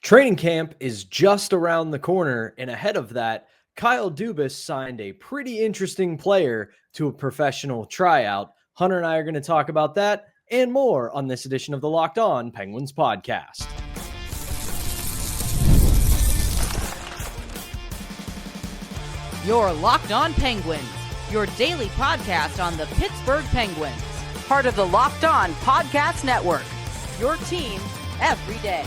Training camp is just around the corner, and ahead of that, Kyle Dubas signed a pretty interesting player to a professional tryout. Hunter and I are going to talk about that and more on this edition of the Locked On Penguins podcast. Your Locked On Penguins, your daily podcast on the Pittsburgh Penguins, part of the Locked On Podcast Network, your team every day.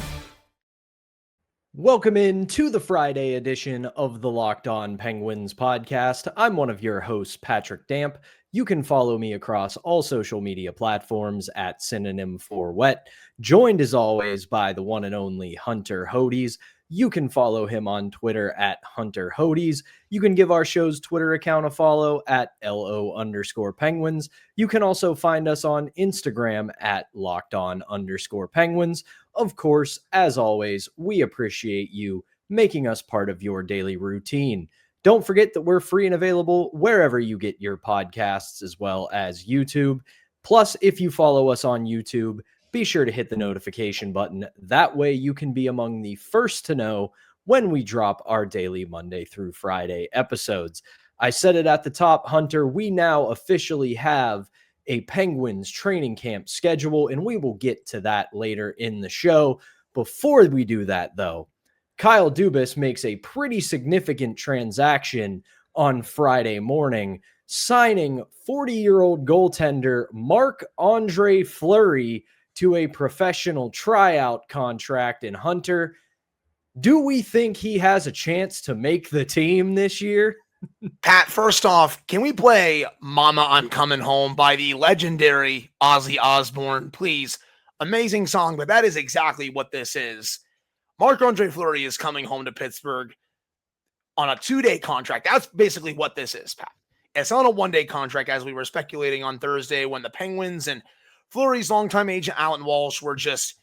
Welcome in to the Friday edition of the Locked On Penguins podcast. I'm one of your hosts, Patrick Damp. You can follow me across all social media platforms at Synonym for Wet. Joined as always by the one and only Hunter Hodes. You can follow him on Twitter at Hunter Hodes. You can give our show's Twitter account a follow at LO_Penguins. You can also find us on Instagram at LockedOn_Penguins. Of course, as always, we appreciate you making us part of your daily routine. Don't forget that we're free and available wherever you get your podcasts, as well as YouTube. Plus, if you follow us on YouTube, be sure to hit the notification button. That way you can be among the first to know when we drop our daily Monday through Friday episodes. I said it at the top, Hunter, we now officially have a Penguins training camp schedule, and we will get to that later in the show. Before we do that, though, Kyle Dubas makes a pretty significant transaction on Friday morning, signing 40-year-old goaltender Marc-Andre Fleury to a professional tryout contract. And Hunter, do we think he has a chance to make the team this year? Pat, first off, can we play Mama, I'm Coming Home by the legendary Ozzy Osbourne, please? Amazing song, but that is exactly what this is. Marc-Andre Fleury is coming home to Pittsburgh on a 2-day contract. That's basically what this is, Pat. It's not a 1-day contract, as we were speculating on Thursday when the Penguins and Fleury's longtime agent Alan Walsh were just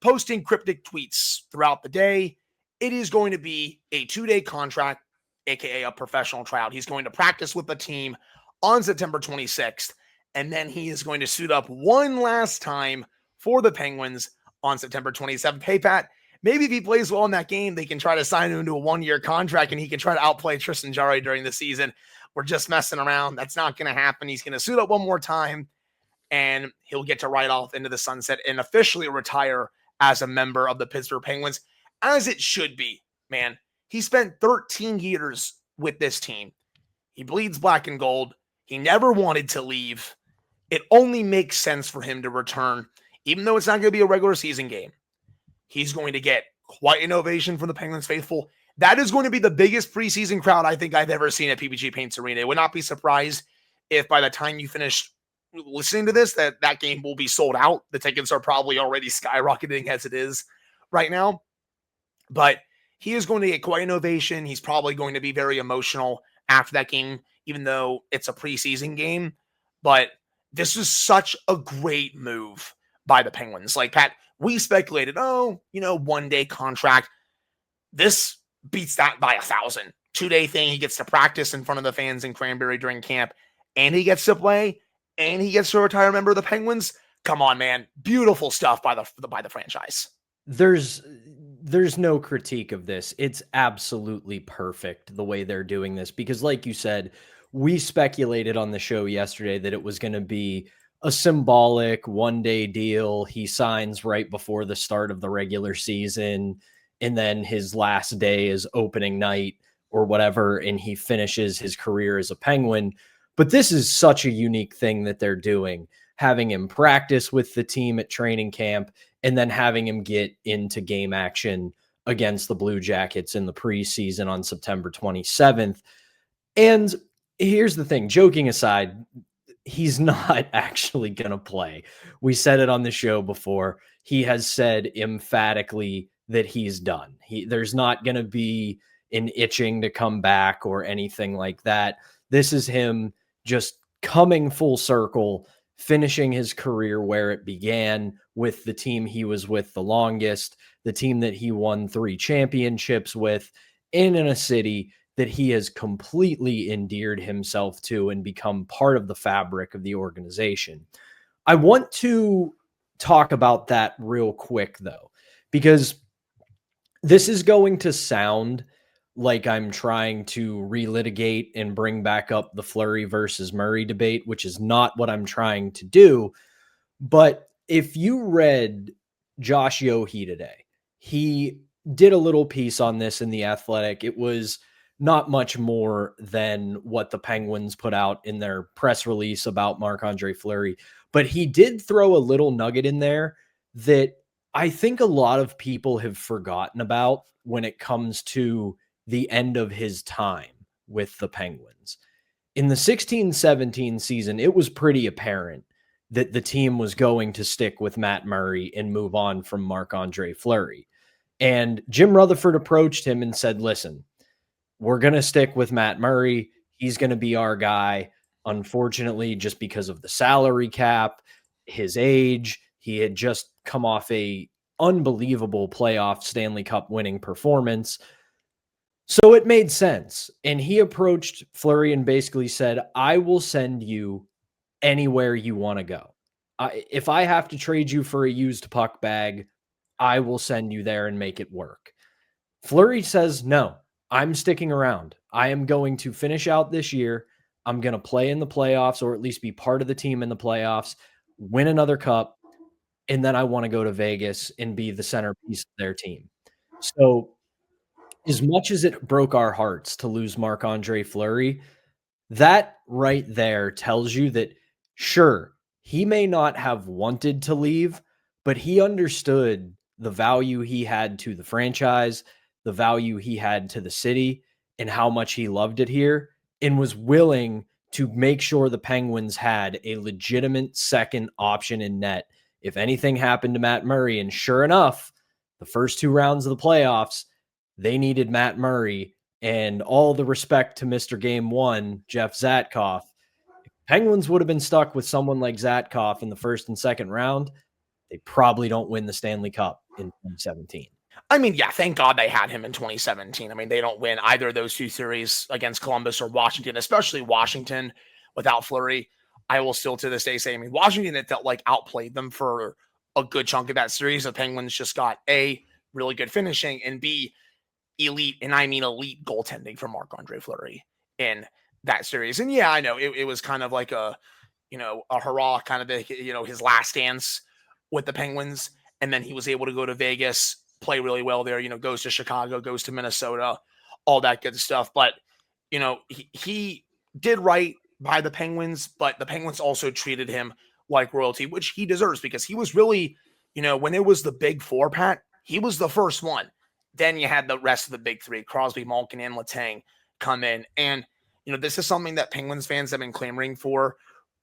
posting cryptic tweets throughout the day. It is going to be a 2-day contract, aka a professional tryout. He's going to practice with the team on September 26th, and then he is going to suit up one last time for the Penguins on September 27th. Hey, Pat, maybe if he plays well in that game, they can try to sign him to a 1-year contract and he can try to outplay Tristan Jarry during the season. We're just messing around. That's not going to happen. He's going to suit up one more time, and he'll get to ride off into the sunset and officially retire as a member of the Pittsburgh Penguins, as it should be, man. He spent 13 years with this team. He bleeds black and gold. He never wanted to leave. It only makes sense for him to return, even though it's not going to be a regular season game. He's going to get quite an ovation from the Penguins faithful. That is going to be the biggest preseason crowd I think I've ever seen at PPG Paints Arena. I would not be surprised if by the time you finish listening to this, that game will be sold out. The tickets are probably already skyrocketing as it is right now. But he is going to get quite an ovation. He's probably going to be very emotional after that game, even though it's a preseason game. But this is such a great move by the Penguins. Like, Pat, we speculated, 1-day contract. This beats that by 1,000. 2-day thing. He gets to practice in front of the fans in Cranberry during camp, and he gets to play, and he gets to retire a member of the Penguins. Come on, man. Beautiful stuff by the franchise. There's no critique of this. It's absolutely perfect the way they're doing this, because like you said, we speculated on the show yesterday that it was going to be a symbolic 1-day deal. He signs right before the start of the regular season, and then his last day is opening night or whatever, and he finishes his career as a Penguin. But this is such a unique thing that they're doing, having him practice with the team at training camp and then having him get into game action against the Blue Jackets in the preseason on September 27th. And here's the thing, joking aside, he's not actually going to play. We said it on the show before. He has said emphatically that he's done. There's not going to be an itching to come back or anything like that. This is him just coming full circle, finishing his career where it began, with the team he was with the longest, the team that he won 3 championships with, and in a city that he has completely endeared himself to and become part of the fabric of the organization. I want to talk about that real quick, though, because This is going to sound like I'm trying to relitigate and bring back up the Fleury versus Murray debate, which is not what I'm trying to do. But if you read Josh Yohe today, he did a little piece on this in The Athletic. It was not much more than what the Penguins put out in their press release about Marc-Andre Fleury, but he did throw a little nugget in there that I think a lot of people have forgotten about when it comes to the end of his time with the Penguins. In the 16-17 season, it was pretty apparent that the team was going to stick with Matt Murray and move on from Marc-Andre Fleury. And Jim Rutherford approached him and said, listen, we're going to stick with Matt Murray. He's going to be our guy. Unfortunately, just because of the salary cap, his age, he had just come off a unbelievable playoff Stanley Cup winning performance. So it made sense. And he approached Fleury and basically said, I will send you anywhere you want to go. If I have to trade you for a used puck bag, I will send you there and make it work. Fleury says, no, I'm sticking around. I am going to finish out this year. I'm going to play in the playoffs, or at least be part of the team in the playoffs, win another cup, and then I want to go to Vegas and be the centerpiece of their team. So as much as it broke our hearts to lose Marc-Andre Fleury, that right there tells you that, sure, he may not have wanted to leave, but he understood the value he had to the franchise, the value he had to the city, and how much he loved it here, and was willing to make sure the Penguins had a legitimate second option in net if anything happened to Matt Murray. And sure enough, the first two rounds of the playoffs, they needed Matt Murray. And all the respect to Mr. Game One, Jeff Zatkoff. If Penguins would have been stuck with someone like Zatkoff in the first and second round, they probably don't win the Stanley Cup in 2017. I mean, yeah, thank God they had him in 2017. I mean, they don't win either of those two series against Columbus or Washington, especially Washington without Fleury. I will still to this day say, I mean, Washington, it felt like outplayed them for a good chunk of that series. The Penguins just got A, really good finishing, and B, elite, and I mean elite goaltending from Marc-Andre Fleury in that series. And yeah, I know it was kind of like a hurrah, kind of his last dance with the Penguins. And then he was able to go to Vegas, play really well there, goes to Chicago, goes to Minnesota, all that good stuff. But, he did right by the Penguins, but the Penguins also treated him like royalty, which he deserves, because he was really, when it was the big four, Pat, he was the first one. Then you had the rest of the big three, Crosby, Malkin, and Letang, come in. And, this is something that Penguins fans have been clamoring for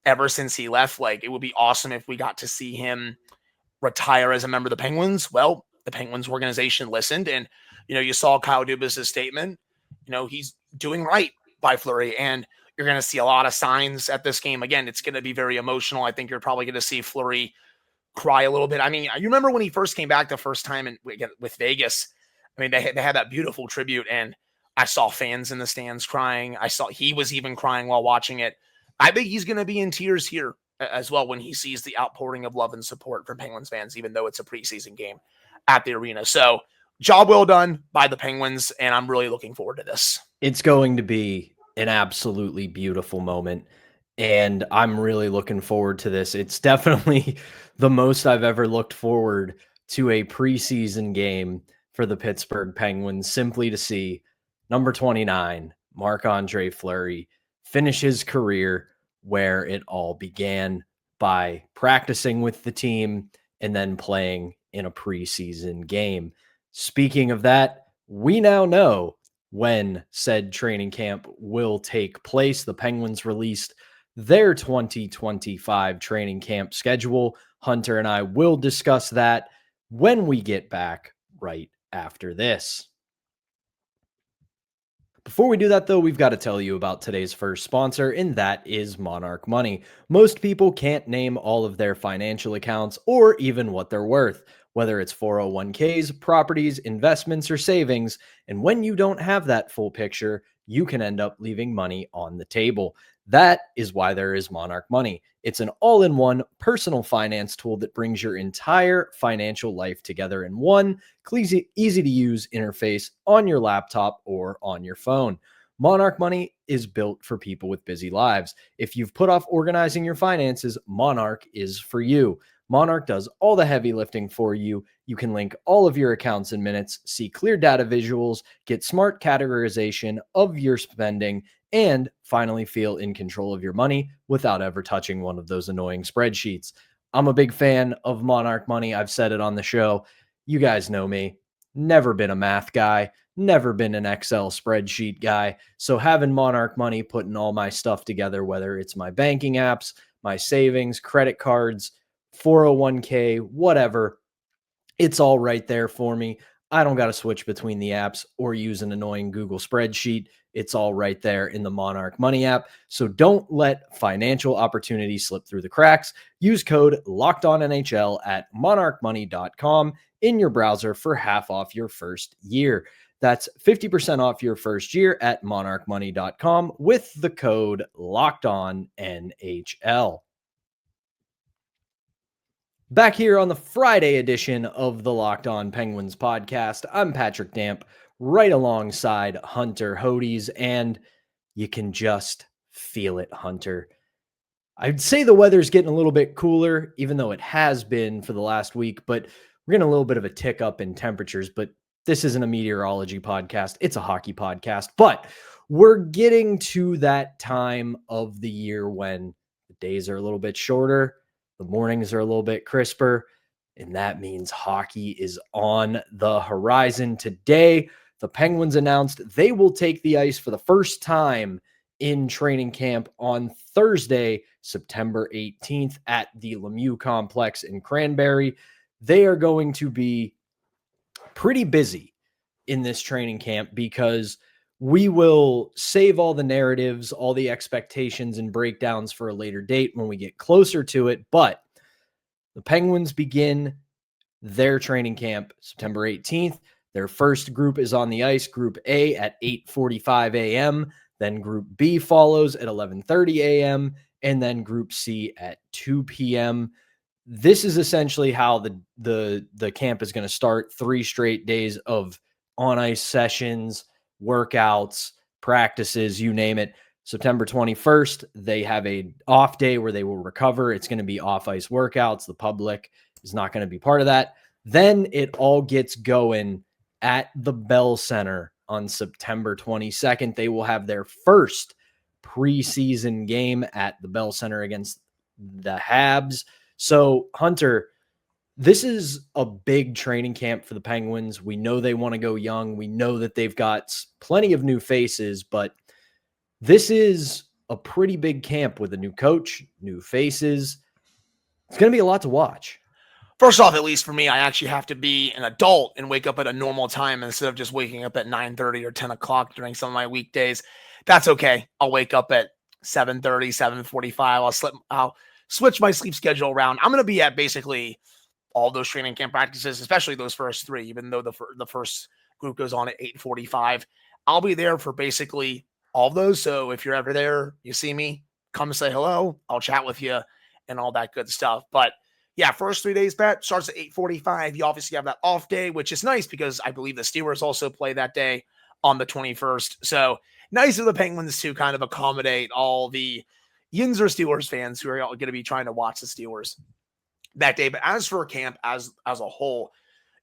ever since he left. Like, it would be awesome if we got to see him retire as a member of the Penguins. Well, the Penguins organization listened, and, you saw Kyle Dubas' statement. He's doing right by Fleury, and you're going to see a lot of signs at this game. Again, it's going to be very emotional. I think you're probably going to see Fleury cry a little bit. I mean, you remember when he first came back the first time with Vegas? I mean, they had that beautiful tribute, and I saw fans in the stands crying. He was even crying while watching it. I think he's going to be in tears here as well when he sees the outpouring of love and support from Penguins fans, even though it's a preseason game at the arena. So, job well done by the Penguins, and I'm really looking forward to this. It's going to be an absolutely beautiful moment, and I'm really looking forward to this. It's definitely the most I've ever looked forward to a preseason game for the Pittsburgh Penguins, simply to see number 29, Marc-Andre Fleury, finish his career where it all began, by practicing with the team and then playing in a preseason game. Speaking of that, we now know when said training camp will take place. The Penguins released their 2025 training camp schedule. Hunter and I will discuss that when we get back right after this. Before we do that, though, we've got to tell you about today's first sponsor, and that is Monarch Money. Most people can't name all of their financial accounts or even what they're worth, whether it's 401ks, properties, investments, or savings. And when you don't have that full picture, you can end up leaving money on the table. That is why there is Monarch Money. It's an all-in-one personal finance tool that brings your entire financial life together in one easy-to-use interface on your laptop or on your phone. Monarch Money is built for people with busy lives. If you've put off organizing your finances, Monarch is for you. Monarch does all the heavy lifting for you. You can link all of your accounts in minutes, see clear data visuals, get smart categorization of your spending, and finally feel in control of your money without ever touching one of those annoying spreadsheets. I'm a big fan of Monarch Money. I've said it on the show. You guys know me. Never been a math guy, never been an Excel spreadsheet guy. So having Monarch Money putting all my stuff together, whether it's my banking apps, my savings, credit cards, 401k, whatever, it's all right there for me. I don't got to switch between the apps or use an annoying Google spreadsheet. It's all right there in the Monarch Money app. So don't let financial opportunities slip through the cracks. Use code LOCKEDONNHL at monarchmoney.com in your browser for half off your first year. That's 50% off your first year at monarchmoney.com with the code LOCKEDONNHL. Back here on the Friday edition of the Locked On Penguins podcast, I'm Patrick Damp, right alongside Hunter Hodes, and you can just feel it, Hunter. I'd say the weather's getting a little bit cooler, even though it has been for the last week, but we're getting a little bit of a tick up in temperatures, but this isn't a meteorology podcast. It's a hockey podcast, but we're getting to that time of the year when the days are a little bit shorter, the mornings are a little bit crisper, and that means hockey is on the horizon. Today, the Penguins announced they will take the ice for the first time in training camp on Thursday, September 18th at the Lemieux Complex in Cranberry. They are going to be pretty busy in this training camp because we will save all the narratives, all the expectations and breakdowns for a later date when we get closer to it. But the Penguins begin their training camp September 18th. Their first group is on the ice, Group A at 8:45 a.m. Then Group B follows at 11:30 a.m. and then Group C at 2 p.m. This is essentially how the camp is going to start. 3 straight days of on-ice sessions, workouts, practices, you name it. September 21st, they have a off day where they will recover. It's going to be off-ice workouts. The public is not going to be part of that. Then it all gets going at the Bell Center on September 22nd. They will have their first preseason game at the Bell Center against the Habs. So, Hunter, this is a big training camp for the Penguins. We know they want to go young. We know that they've got plenty of new faces, but this is a pretty big camp with a new coach, new faces. It's going to be a lot to watch. First off, at least for me, I actually have to be an adult and wake up at a normal time instead of just waking up at 9:30 or 10 o'clock during some of my weekdays. That's okay. I'll wake up at 7:30, 7:45. I'll switch my sleep schedule around. I'm going to be at basically all those training camp practices, especially those first 3, even though the first group goes on at 8:45. I'll be there for basically all of those. So if you're ever there, you see me, come say hello. I'll chat with you and all that good stuff. But yeah, first 3 days, Pat, starts at 8:45. You obviously have that off day, which is nice because I believe the Steelers also play that day on the 21st. So nice of the Penguins to kind of accommodate all the Yinzer Steelers fans who are going to be trying to watch the Steelers that day. But as for camp as a whole,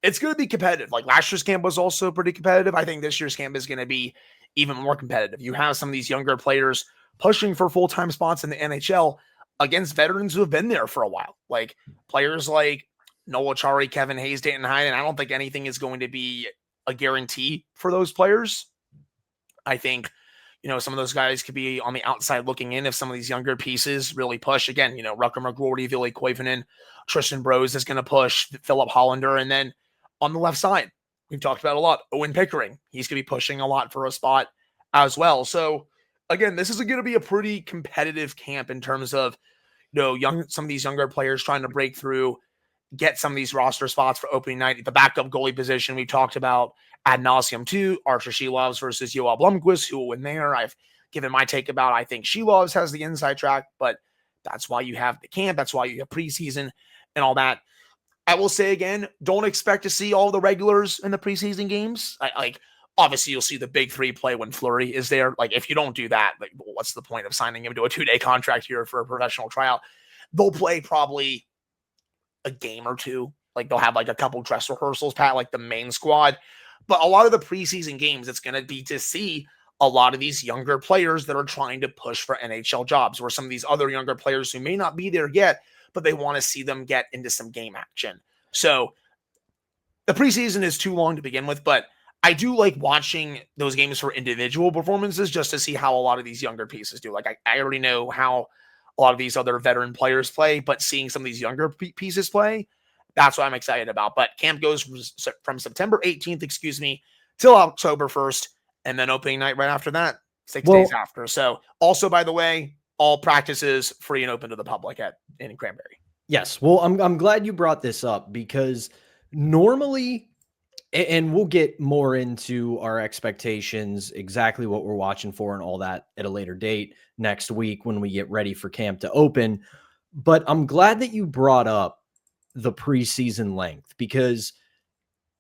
it's going to be competitive. Like last year's camp was also pretty competitive. I think this year's camp is going to be even more competitive. You have some of these younger players pushing for full-time spots in the NHL against veterans who have been there for a while. Like players like Noel Acciari, Kevin Hayes, Dayton Hyde, and I don't think anything is going to be a guarantee for those players. I think, some of those guys could be on the outside looking in if some of these younger pieces really push. Again, Rucker McGroarty, Ville Koivunen, Tristan Brose is going to push, Philip Hollander. And then on the left side, we've talked about a lot, Owen Pickering. He's going to be pushing a lot for a spot as well. So again, this is going to be a pretty competitive camp in terms of, some of these younger players trying to break through, get some of these roster spots for opening night. The backup goalie position we talked about ad nauseum too. Archer Shelovs versus Yoel Blomqvist, who will win there. I've given my take about, I think Shelovs has the inside track, but That's why you have the camp. That's why you have preseason and all that. I will say again, don't expect to see all the regulars in the preseason games. Obviously, you'll see the big three play when Fleury is there. Like, if you don't do that, like, what's the point of signing him to a 2-day contract here for a professional tryout? They'll play probably a game or two. Like, they'll have like a couple dress rehearsals, like the main squad. But a lot of the preseason games, it's going to be to see a lot of these younger players that are trying to push for NHL jobs, or some of these other younger players who may not be there yet, but they want to see them get into some game action. So the preseason is too long to begin with, but I do like watching those games for individual performances just to see how a lot of these younger pieces do. Like, I already know how a lot of these other veteran players play, but seeing some of these younger pieces play, that's what I'm excited about. But camp goes from September 18th, till October 1st, and then opening night right after that, 6 days after. So also, by the way, all practices free and open to the public in Cranberry. Yes. Well, I'm glad you brought this up, because normally, and we'll get more into our expectations, exactly what we're watching for and all that at a later date next week when we get ready for camp to open. But I'm glad that you brought up the preseason length, because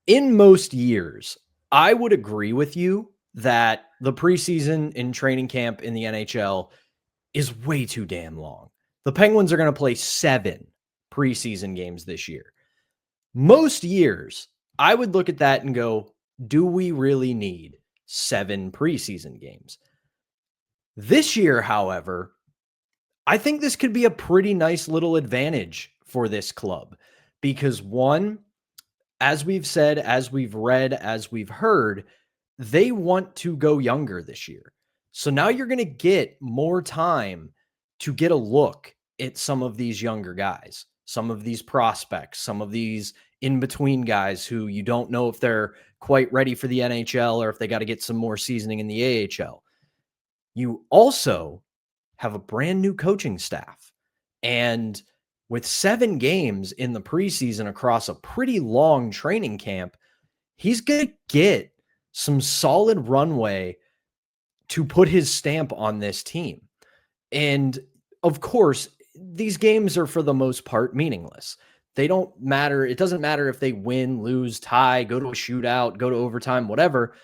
in most years, I would agree with you that the preseason in training camp in the NHL is way too damn long. The Penguins are going to play 7 preseason games this year. Most years, I would look at that and go, do we really need 7 preseason games? This year, however, I think this could be a pretty nice little advantage for this club, because one, as we've said, as we've read, as we've heard, they want to go younger this year. So now you're going to get more time to get a look at some of these younger guys, some of these prospects, some of these in-between guys who you don't know if they're quite ready for the NHL or if they got to get some more seasoning in the AHL. You also have a brand new coaching staff. And with 7 games in the preseason across a pretty long training camp, he's going to get some solid runway to put his stamp on this team. And of course, these games are for the most part meaningless. They don't matter. It doesn't matter if they win, lose, tie, go to a shootout, go to overtime, whatever.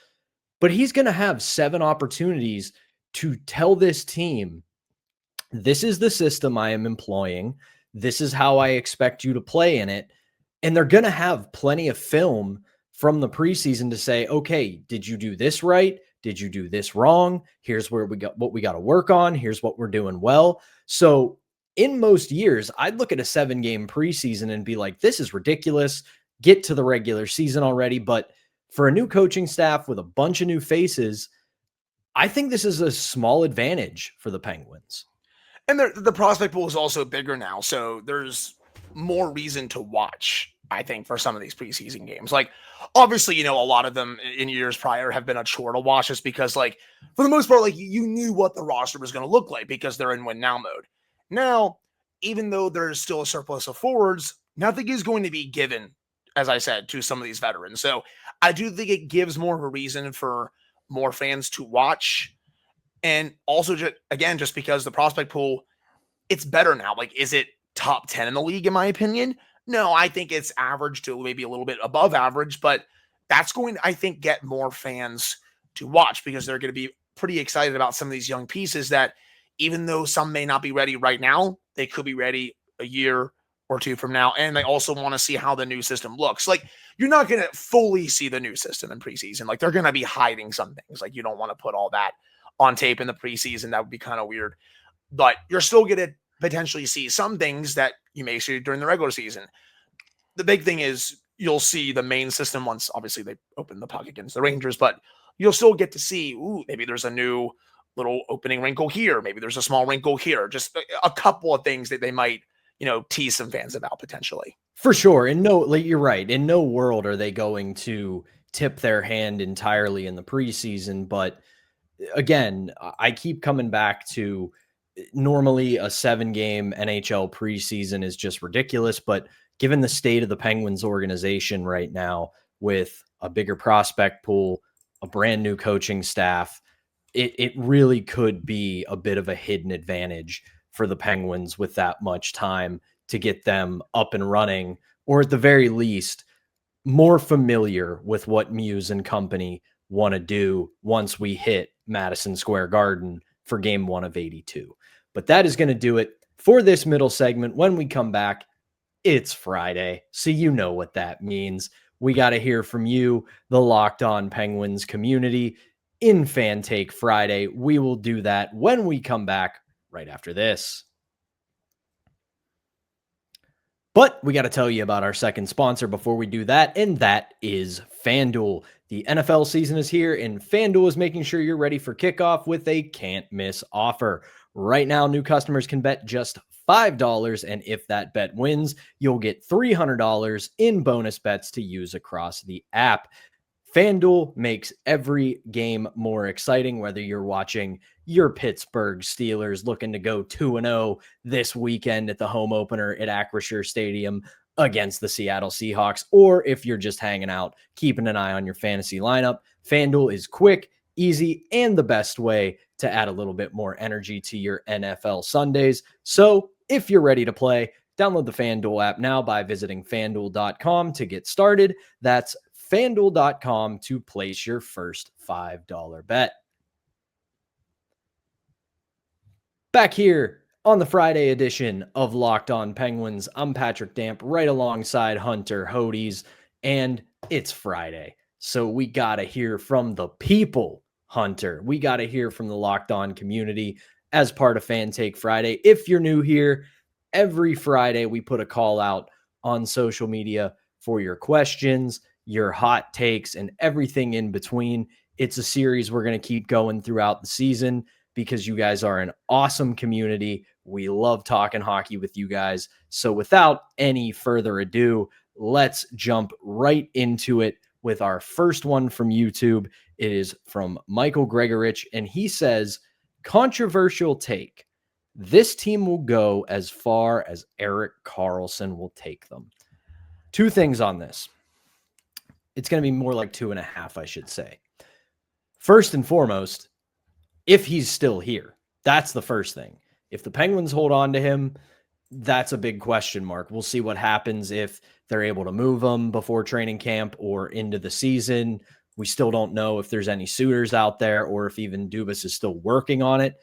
But he's going to have 7 opportunities to tell this team, this is the system I am employing. This is how I expect you to play in it. And they're going to have plenty of film from the preseason to say, okay, did you do this right? Did you do this wrong? Here's where we got what we got to work on. Here's what we're doing well. So in most years, I'd look at a 7-game preseason and be like, this is ridiculous. Get to the regular season already. But for a new coaching staff with a bunch of new faces, I think this is a small advantage for the Penguins. And the prospect pool is also bigger now, so there's more reason to watch, I think, for some of these preseason games. Like, obviously, a lot of them in years prior have been a chore to watch, just because, like, for the most part, like, you knew what the roster was going to look like because they're in win now mode. Now, even though there's still a surplus of forwards, nothing is going to be given, as I said, to some of these veterans. So I do think it gives more of a reason for more fans to watch. And also, just because the prospect pool, it's better now. Like, is it top 10 in the league, in my opinion? No, I think it's average to maybe a little bit above average, but that's going to, I think, get more fans to watch, because they're going to be pretty excited about some of these young pieces that, even though some may not be ready right now, they could be ready a year or 2 from now. And they also want to see how the new system looks. Like, you're not going to fully see the new system in preseason. Like, they're going to be hiding some things. Like, you don't want to put all that on tape in the preseason. That would be kind of weird. But you're still going to potentially see some things that you may see during the regular season. The big thing is you'll see the main system once, obviously, they open the puck against the Rangers, but you'll still get to see, maybe there's a new little opening wrinkle here. Maybe there's a small wrinkle here. Just a couple of things that they might, tease some fans about potentially. For sure. And no, like, you're right. In no world are they going to tip their hand entirely in the preseason. But again, I keep coming back to, normally a 7-game NHL preseason is just ridiculous. But given the state of the Penguins organization right now, with a bigger prospect pool, a brand new coaching staff, it really could be a bit of a hidden advantage for the Penguins with that much time to get them up and running, or at the very least, more familiar with what Muse and company want to do once we hit Madison Square Garden for game 1 of 82. But that is going to do it for this middle segment. When we come back, it's Friday, so you know what that means. We got to hear from you, the Locked On Penguins community, in Fan Take Friday. We will do that when we come back right after this. But we got to tell you about our second sponsor before we do that, and that is FanDuel. The NFL season is here, and FanDuel is making sure you're ready for kickoff with a can't-miss offer. Right now, new customers can bet just $5, and if that bet wins, you'll get $300 in bonus bets to use across the app. FanDuel makes every game more exciting, whether you're watching your Pittsburgh Steelers looking to go 2-0 this weekend at the home opener at Acrisure Stadium against the Seattle Seahawks, or if you're just hanging out, keeping an eye on your fantasy lineup. FanDuel is quick, easy, and the best way to add a little bit more energy to your NFL Sundays. So if you're ready to play, download the FanDuel app now by visiting FanDuel.com to get started. That's FanDuel.com to place your first $5 bet. Back here on the Friday edition of Locked On Penguins, I'm Patrick Damp, right alongside Hunter Hodes, and it's Friday. So we got to hear from the people, Hunter. We got to hear from the Locked On community as part of Fan Take Friday. If you're new here, every Friday we put a call out on social media for your questions, your hot takes, and everything in between. It's a series we're going to keep going throughout the season because you guys are an awesome community. We love talking hockey with you guys. So without any further ado, let's jump right into it with our first one from YouTube. It is from Michael Gregorich, and he says, controversial take. This team will go as far as Erik Karlsson will take them. Two things on this. It's going to be more like 2.5, I should say. First and foremost, if he's still here, that's the first thing. If the Penguins hold on to him, that's a big question mark. We'll see what happens if they're able to move him before training camp or into the season. We still don't know if there's any suitors out there or if even Dubas is still working on it.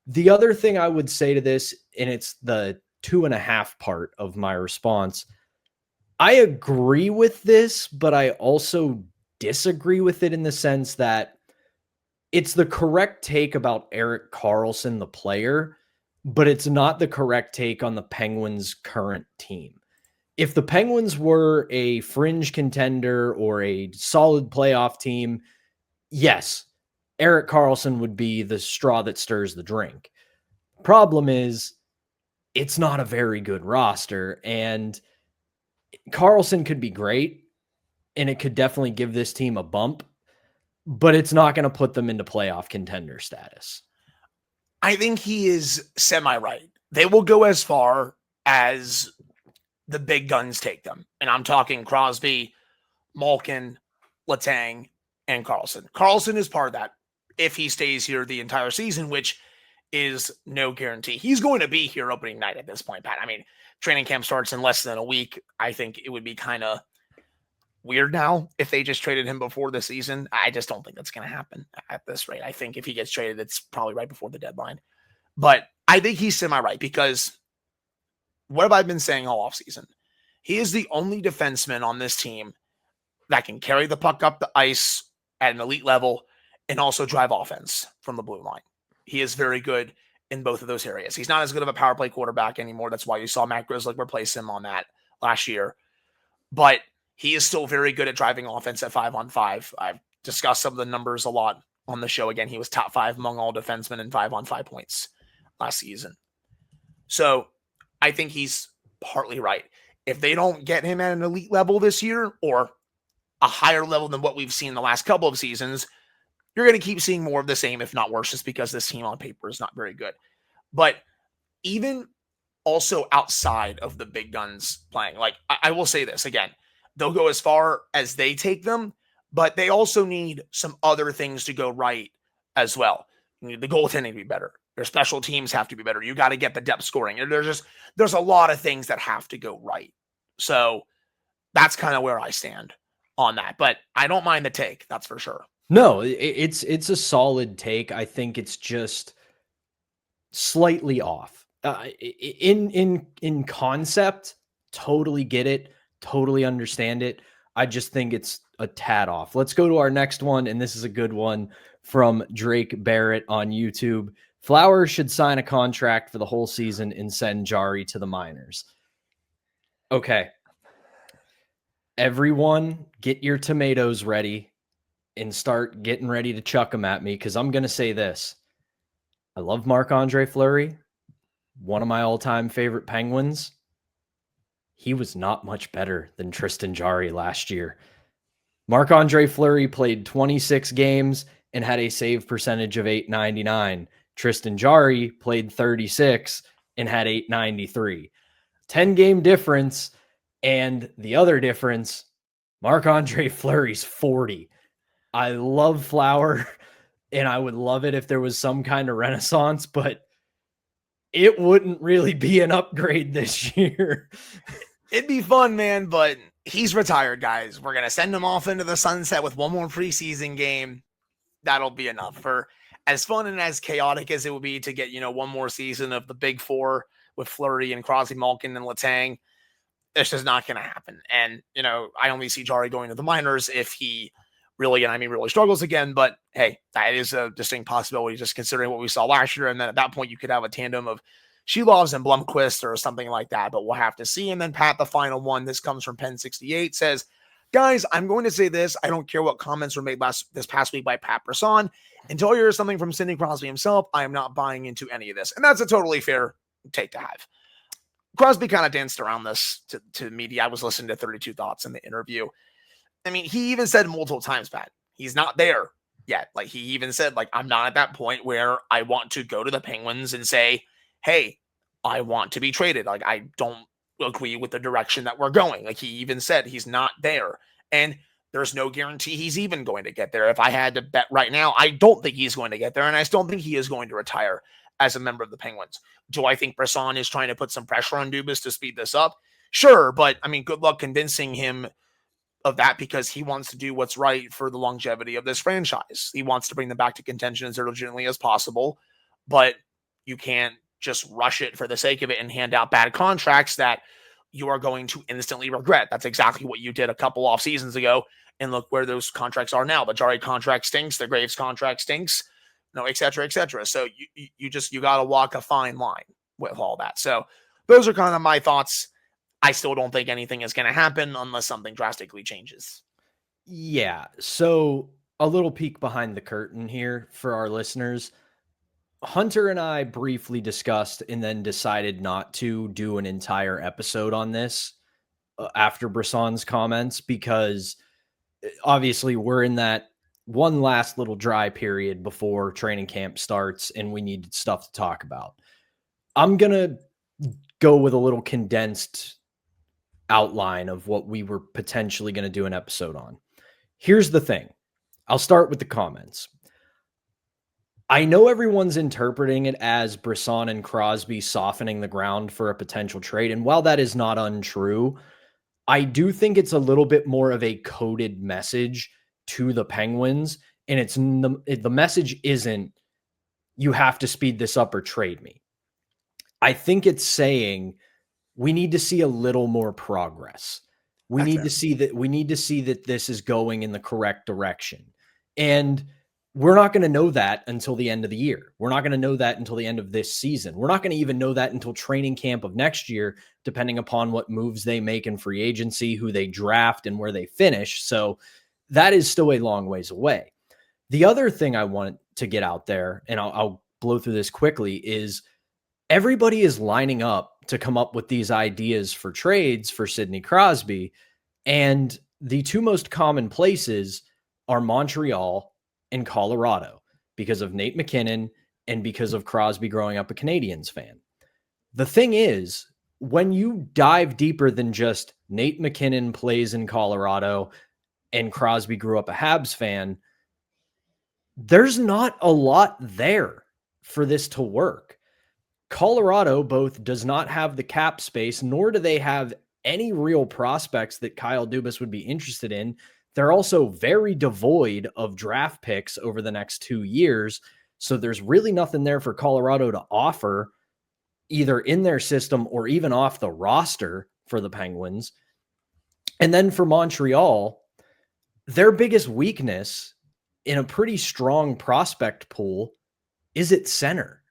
The other thing I would say to this, and it's the 2.5 part of my response, I agree with this, but I also disagree with it in the sense that it's the correct take about Erik Karlsson, the player, but it's not the correct take on the Penguins' current team. If the Penguins were a fringe contender or a solid playoff team, yes, Erik Karlsson would be the straw that stirs the drink. Problem is, it's not a very good roster, and Karlsson could be great, and it could definitely give this team a bump, but it's not going to put them into playoff contender status. I think he is semi-right. They will go as far as the big guns take them. And I'm talking Crosby, Malkin, Letang, and Karlsson. Karlsson is part of that if he stays here the entire season, which is no guarantee. He's going to be here opening night at this point, Pat. I mean, training camp starts in less than a week. I think it would be kind of weird now if they just traded him before the season. I just don't think that's going to happen at this rate. I think if he gets traded, it's probably right before the deadline. But I think he's semi-right because what have I been saying all offseason? He is the only defenseman on this team that can carry the puck up the ice at an elite level and also drive offense from the blue line. He is very good in both of those areas. He's not as good of a power play quarterback anymore. That's why you saw Matt Grzelcyk replace him on that last year. But he is still very good at driving offense at 5-on-5. I've discussed some of the numbers a lot on the show. Again, he was top 5 among all defensemen in 5-on-5 points last season. So I think he's partly right. If they don't get him at an elite level this year or a higher level than what we've seen the last couple of seasons, you're going to keep seeing more of the same, if not worse, just because this team on paper is not very good. But even also outside of the big guns playing, like I will say this again, they'll go as far as they take them, but they also need some other things to go right as well. The goaltending to be better. Their special teams have to be better. You got to get the depth scoring. There's a lot of things that have to go right. So that's kind of where I stand on that. But I don't mind the take. That's for sure. No, it's a solid take. I think it's just slightly off. In concept, totally get it, totally understand it. I just think it's a tad off. Let's go to our next one, and this is a good one from Drake Barrett on YouTube. Flowers should sign a contract for the whole season and send Jarry to the minors. Okay. Everyone, get your tomatoes ready and start getting ready to chuck them at me, because I'm going to say this. I love Marc-Andre Fleury, one of my all-time favorite Penguins. He was not much better than Tristan Jarry last year. Marc-Andre Fleury played 26 games and had a save percentage of .899. Tristan Jarry played 36 and had .893. 10-game difference, and the other difference, Marc-Andre Fleury's 40. I love Flower, and I would love it if there was some kind of renaissance, but it wouldn't really be an upgrade this year. It'd be fun, man, but he's retired, guys. We're going to send him off into the sunset with one more preseason game. That'll be enough. For as fun and as chaotic as it would be to get, one more season of the Big Four with Fleury and Crosby, Malkin, and Letang, it's just not going to happen. And, I only see Jarry going to the minors if he really struggles again. But hey, that is a distinct possibility, just considering what we saw last year. And then at that point, you could have a tandem of Shelovs and Blomqvist or something like that, but we'll have to see. And then Pat, the final one, this comes from Pen68, says, guys, I'm going to say this. I don't care what comments were made this past week by Pat Brisson. Until you hear something from Sidney Crosby himself, I am not buying into any of this. And that's a totally fair take to have. Crosby kind of danced around this to media. I was listening to 32 Thoughts in the interview. I mean, he even said multiple times, Pat, he's not there yet. Like, he even said, I'm not at that point where I want to go to the Penguins and say, hey, I want to be traded. I don't agree with the direction that we're going. He even said he's not there. And there's no guarantee he's even going to get there. If I had to bet right now, I don't think he's going to get there. And I still think he is going to retire as a member of the Penguins. Do I think Brisson is trying to put some pressure on Dubas to speed this up? Sure. But good luck convincing him of that, because he wants to do what's right for the longevity of this franchise. He wants to bring them back to contention as urgently as possible, but you can't just rush it for the sake of it and hand out bad contracts that you are going to instantly regret. That's exactly what you did a couple off seasons ago. And look where those contracts are now. The Jarry contract stinks. The Graves contract stinks, et cetera, et cetera. So you got to walk a fine line with all that. So those are kind of my thoughts. I still don't think anything is going to happen unless something drastically changes. Yeah. So a little peek behind the curtain here for our listeners. Hunter and I briefly discussed and then decided not to do an entire episode on this after Brisson's comments, because obviously we're in that one last little dry period before training camp starts and we need stuff to talk about. I'm going to go with a little condensed outline of what we were potentially going to do an episode on. Here's the thing. I'll start with the comments. I know everyone's interpreting it as Brisson and Crosby softening the ground for a potential trade. And while that is not untrue, I do think it's a little bit more of a coded message to the Penguins. And the message isn't, you have to speed this up or trade me. I think it's saying we need to see a little more progress. We need to see that this is going in the correct direction. And we're not going to know that until the end of the year. We're not going to know that until the end of this season. We're not going to even know that until training camp of next year, depending upon what moves they make in free agency, who they draft, and where they finish. So that is still a long ways away. The other thing I want to get out there, and I'll blow through this quickly, is everybody is lining up to come up with these ideas for trades for Sidney Crosby. And the two most common places are Montreal and Colorado, because of Nate McKinnon and because of Crosby growing up a Canadiens fan. The thing is, when you dive deeper than just Nate McKinnon plays in Colorado and Crosby grew up a Habs fan, there's not a lot there for this to work. Colorado both does not have the cap space, nor do they have any real prospects that Kyle Dubas would be interested in. They're also very devoid of draft picks over the next 2 years. So there's really nothing there for Colorado to offer, either in their system or even off the roster for the Penguins. And then for Montreal, their biggest weakness in a pretty strong prospect pool is at center.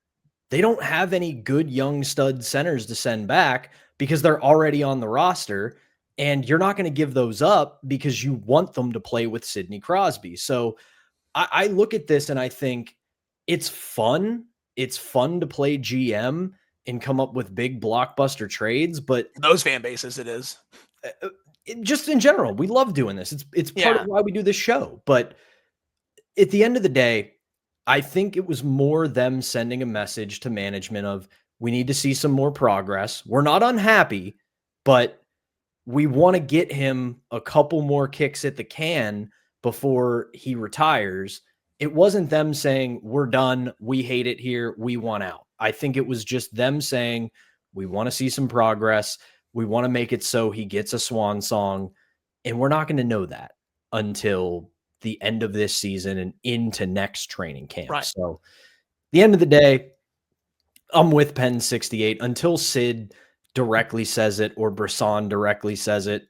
They don't have any good young stud centers to send back because they're already on the roster, and you're not going to give those up because you want them to play with Sidney Crosby. So I look at this and I think it's fun. It's fun to play GM and come up with big blockbuster trades, but those fan bases, it is. Just in general, we love doing this. It's part of why we do this show. But at the end of the day, I think it was more them sending a message to management of, we need to see some more progress. We're not unhappy, but we want to get him a couple more kicks at the can before he retires. It wasn't them saying, we're done, we hate it here, we want out. I think it was just them saying, we want to see some progress. We want to make it so he gets a swan song, and we're not going to know that until the end of this season and into next training camp. Right. So the end of the day, I'm with Penn 68 until Sid directly says it or Brisson directly says it.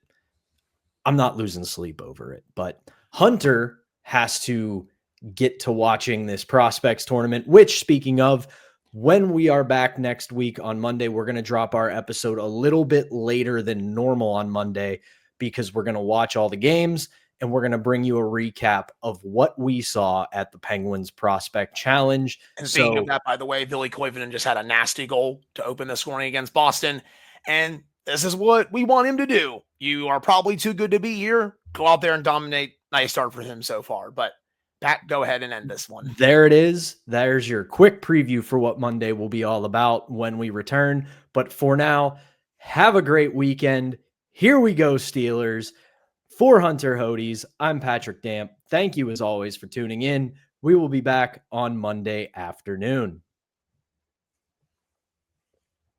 I'm not losing sleep over it, but Hunter has to get to watching this prospects tournament, which, speaking of, when we are back next week on Monday, we're going to drop our episode a little bit later than normal on Monday because we're going to watch all the games and we're going to bring you a recap of what we saw at the Penguins Prospect Challenge. And speaking of that, by the way, Billy Koivunen just had a nasty goal to open the scoring against Boston. And this is what we want him to do. You are probably too good to be here. Go out there and dominate. Nice start for him so far. But Pat, go ahead and end this one. There it is. There's your quick preview for what Monday will be all about when we return. But for now, have a great weekend. Here we go, Steelers. For Hunter Hodes, I'm Patrick Damp. Thank you, as always, for tuning in. We will be back on Monday afternoon.